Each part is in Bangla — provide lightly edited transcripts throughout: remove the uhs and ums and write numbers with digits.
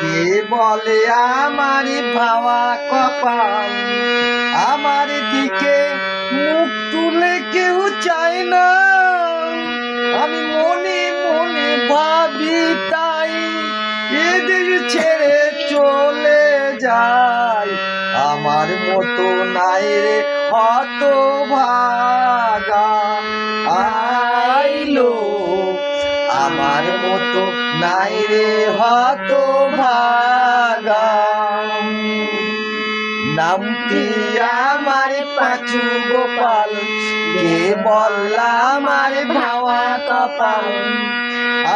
কে বলে আমার ভাবা কপাল, আমার দিকে মুখ তুলে কেউ চায় না। আমি মনে মনে ভাবি তাই এদের ছেড়ে চলে যায়। আমার মতো নাই রে হতভাগা আইলো, আমার মতো নাই রে হতভাগা। নামটি আমার পাঁচু গোপাল, কে বললা আমার ভাবা কপাল,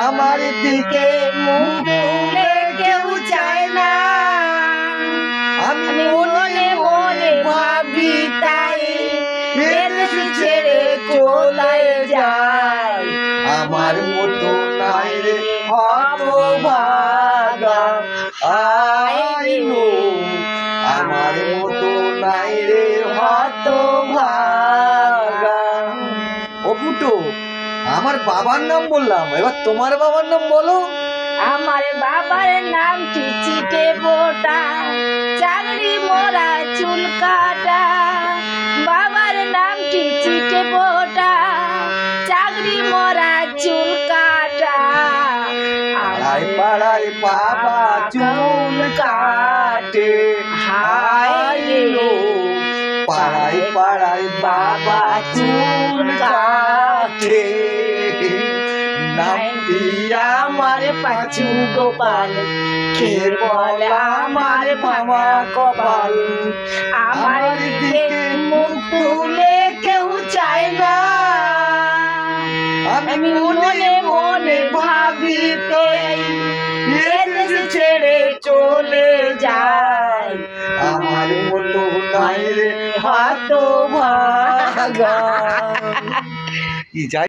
আমার দিকে মুখ তুলে কেউ চায় না। আমি মনে মনে ভাবি তাই এদের ছেড়ে চলে যায়। আমার মতো নাই রে হতভাগা আইলো, আমার মতো নাই রে হতভাগা। ও ফুটো, আমার বাবার নাম বললাম, এবার তোমার বাবার নাম বলো। আমার বাবার নাম চিচিটে বোটা, চাকরি মোরা চুল কাটা। বাবার নাম চিচিটে বোটা, চাকরি মোরা চুল কাটা। পাড়ায় পাড়ায় বাবা চুল কাটে, হাই লো, পাড়ায় পাড়ায় বাবা চুল কাটে। নামটি আমার পাঁচু গোপাল, কে বলে আমার ভাবা কপাল, আমার দিকে মুখ তুলে কেউ চায় না। আমি মনে মনে ভাবি তাই এদের ছেড়ে চলে যায়। আমার মতো নাই রে হতভাগা। কি